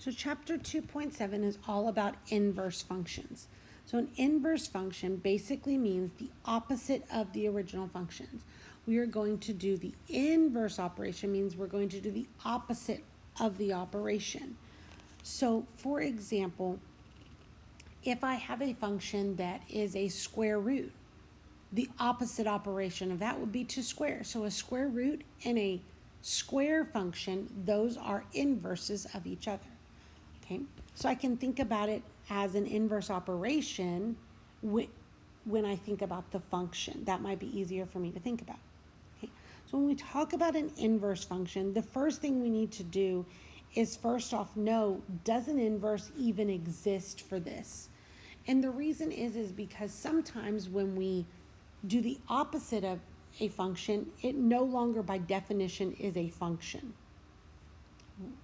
So chapter 2.7 is all about inverse functions. So an inverse function basically means the opposite of the original functions. We are going to do the inverse operation, means we're going to do the opposite of the operation. So for example, if I have a function that is a square root, the opposite operation of that would be to square. So a square root and a square function, those are inverses of each other. Okay, so I can think about it as an inverse operation when I think about the function. That might be easier for me to think about. Okay, so when we talk about an inverse function, the first thing we need to do is first off know, does an inverse even exist for this? And the reason is because sometimes when we do the opposite of a function, it no longer by definition is a function.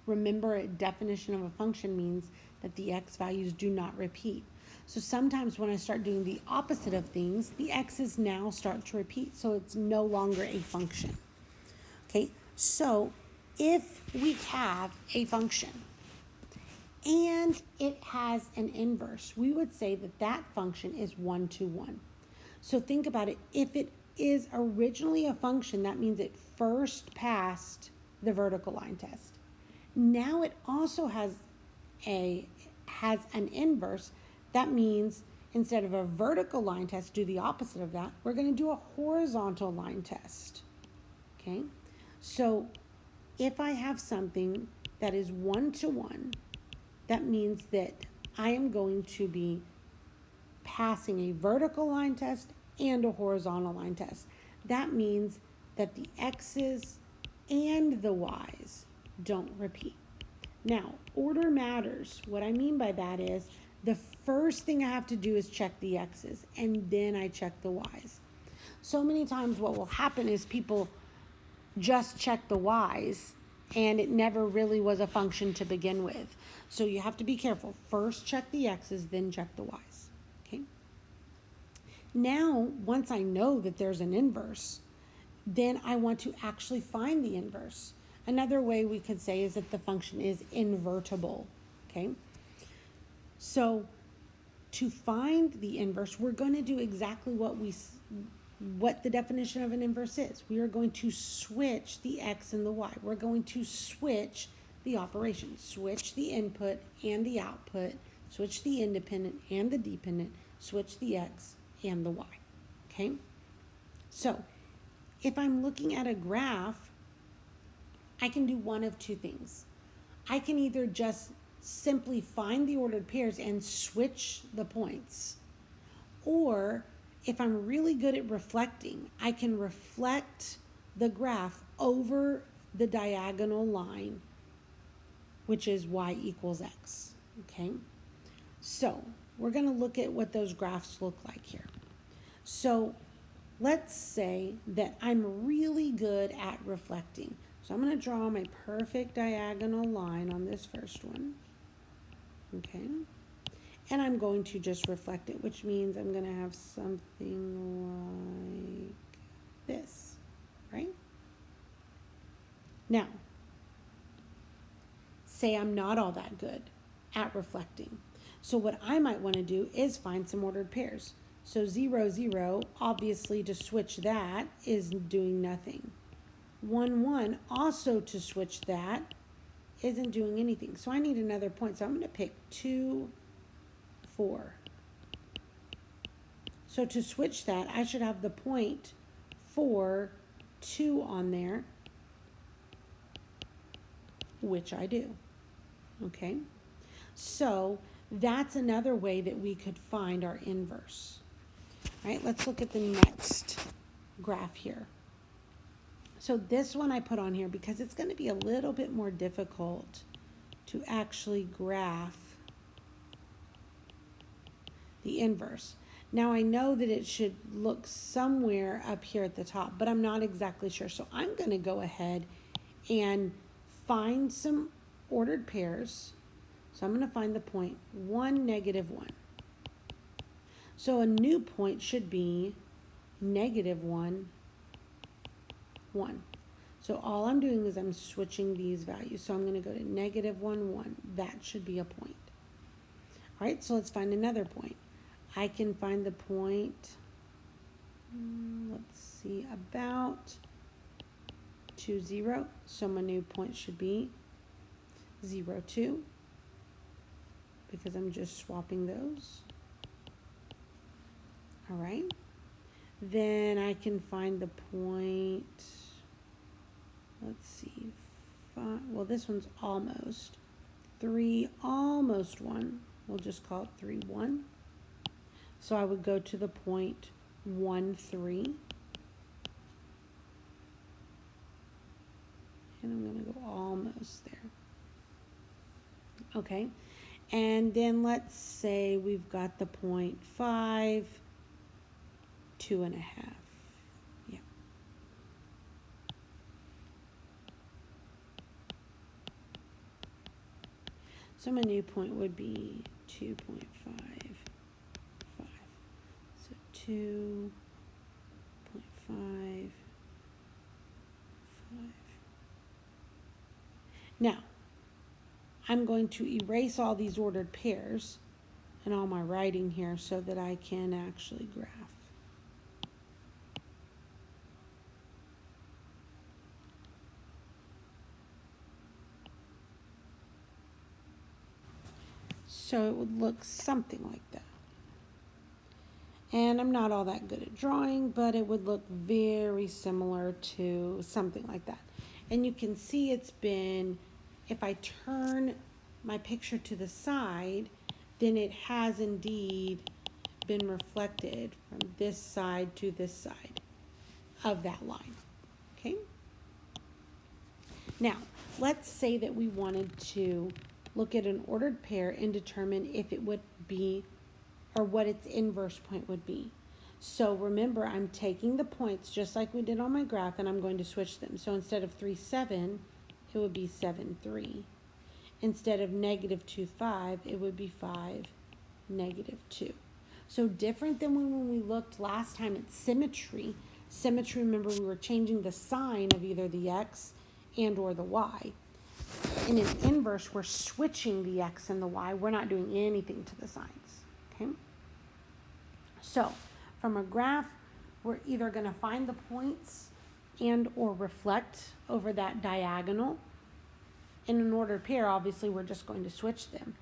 Remember, a definition of a function means that the x values do not repeat. So sometimes when I start doing the opposite of things, the x's now start to repeat, so it's no longer a function. Okay, so if we have a function and it has an inverse, we would say that that function is 1 to 1. So think about it. If it is originally a function, that means it first passed the vertical line test. Now it also has an inverse. That means instead of a vertical line test, do the opposite of that. We're going to do a horizontal line test. Okay? So if I have something that is 1 to 1, that means that I am going to be passing a vertical line test and a horizontal line test. That means that the x's and the y's don't repeat. Now, order matters. What I mean by that is the first thing I have to do is check the x's, and then I check the y's. So many times what will happen is people just check the y's, and it never really was a function to begin with. So you have to be careful. First check the x's, then check the y's. Okay? Now, once I know that there's an inverse, then I want to actually find the inverse. Another way we could say is that the function is invertible. Okay? So to find the inverse, we're going to do exactly what the definition of an inverse is. We are going to switch the x and the y. We're going to switch the operation, switch the input and the output, switch the independent and the dependent, switch the x and the y. Okay? So if I'm looking at a graph, I can do one of two things. I can either just simply find the ordered pairs and switch the points, or if I'm really good at reflecting, I can reflect the graph over the diagonal line, which is y equals x. Okay? So we're going to look at what those graphs look like here. So let's say that I'm really good at reflecting. So I'm going to draw my perfect diagonal line on this first one. Okay? And I'm going to just reflect it, which means I'm going to have something like this, right? Now, say I'm not all that good at reflecting. So what I might want to do is find some ordered pairs. So 0, 0, obviously to switch that is doing nothing. 1, 1, also to switch that isn't doing anything. So I need another point. So I'm going to pick 2, 4. So to switch that, I should have the point 4, 2 on there, which I do. Okay? So that's another way that we could find our inverse. All right, let's look at the next graph here. So this one I put on here because it's going to be a little bit more difficult to actually graph the inverse. Now I know that it should look somewhere up here at the top, but I'm not exactly sure. So I'm going to go ahead and find some ordered pairs. So I'm going to find the point 1, negative 1. So a new point should be negative 1, 1. So So all I'm doing is I'm switching these values. So I'm going to go to negative 1, 1. That should be a point. All right, so let's find another point. I can find the point, let's see, about 2, 0. So my new point should be 0, 2, because I'm just swapping those. All right. Then I can find the point, let's see, 5, well, this one's almost 3, almost 1. We'll just call it 3, 1. So I would go to the point 1, 3. And I'm going to go almost there. Okay. And then let's say we've got the point 5, 2.5. Yeah. So my new point would be 2.5, 5. So 2.5, 5. Now, I'm going to erase all these ordered pairs and all my writing here so that I can actually graph. So it would look something like that. And I'm not all that good at drawing, but it would look very similar to something like that. And you can see it's been, if I turn my picture to the side, then it has indeed been reflected from this side to this side of that line. Okay? Now, let's say that we wanted to look at an ordered pair and determine if it would be, or what its inverse point would be. So remember, I'm taking the points just like we did on my graph, and I'm going to switch them. So instead of 3, 7, it would be 7, 3. Instead of negative 2, 5, it would be 5, negative 2. So different than when we looked last time at symmetry. Symmetry, remember, we were changing the sign of either the x and or the y. In an inverse, we're switching the x and the y. We're not doing anything to the signs. Okay? So from a graph, we're either going to find the points and or reflect over that diagonal. In an ordered pair, obviously, we're just going to switch them.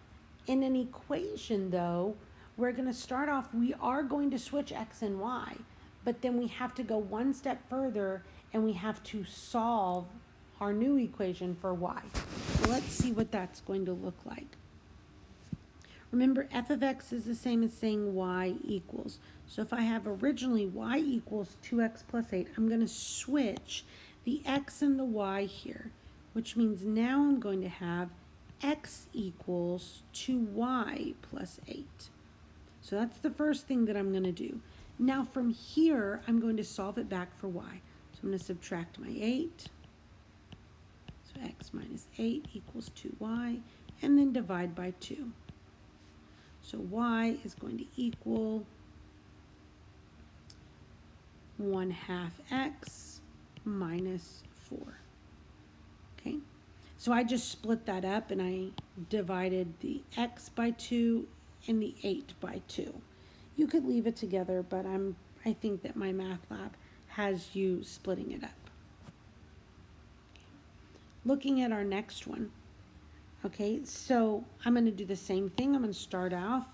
In an equation, though, we're going to start off, we are going to switch x and y, but then we have to go one step further and we have to solve our new equation for y. So let's see what that's going to look like. Remember, f of x is the same as saying y equals. So if I have originally y equals 2x plus 8, I'm going to switch the x and the y here, which means now I'm going to have x equals 2y plus 8. So that's the first thing that I'm going to do. Now from here, I'm going to solve it back for y. So I'm going to subtract my 8. So x minus 8 equals 2y, and then divide by 2. So y is going to equal 1/2 x minus 4. Okay, so I just split that up and I divided the x by 2 and the 8 by 2. You could leave it together, but I think that my math lab has you splitting it up. Looking at our next one. Okay, so I'm going to do the same thing. I'm going to start off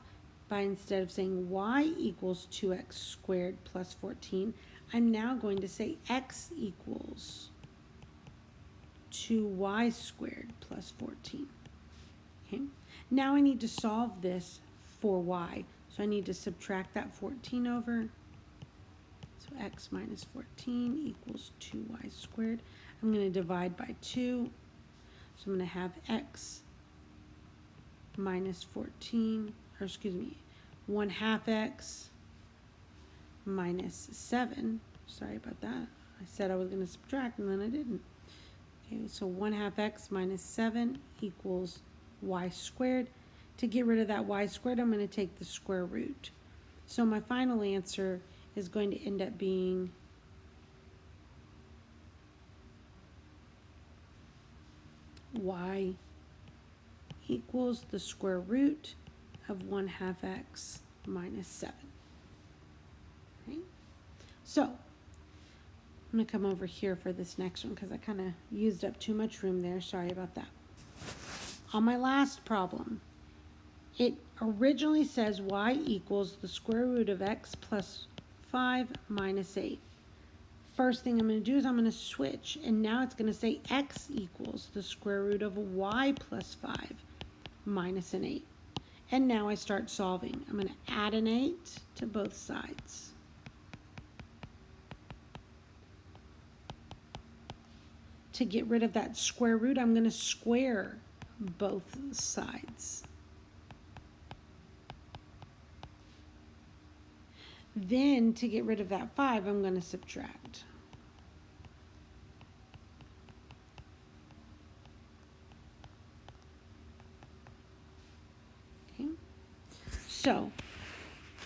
by, instead of saying y equals 2x squared plus 14, I'm now going to say x equals 2y squared plus 14. Okay, now I need to solve this for y. So I need to subtract that 14 over. So x minus 14 equals 2y squared. I'm going to divide by 2. So I'm going to have x minus 14, or excuse me, 1/2 x minus 7. Sorry about that. I said I was going to subtract and then I didn't. Okay, so 1/2 x minus 7 equals y squared. To get rid of that y squared, I'm going to take the square root. So my final answer is going to end up being y equals the square root of 1/2 x minus 7. Okay? So, I'm going to come over here for this next one because I kind of used up too much room there. Sorry about that. On my last problem, it originally says y equals the square root of x plus 5 minus 8. First thing I'm going to do is I'm going to switch, and now it's going to say x equals the square root of y plus 5 minus an 8. And now I start solving. I'm going to add an 8 to both sides. To get rid of that square root, I'm going to square both sides. Then, to get rid of that 5, I'm going to subtract. Okay. So,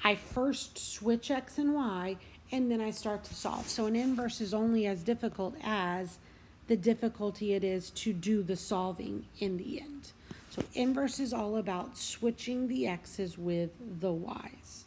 I first switch x and y, and then I start to solve. So, an inverse is only as difficult as the difficulty it is to do the solving in the end. So, inverse is all about switching the x's with the y's.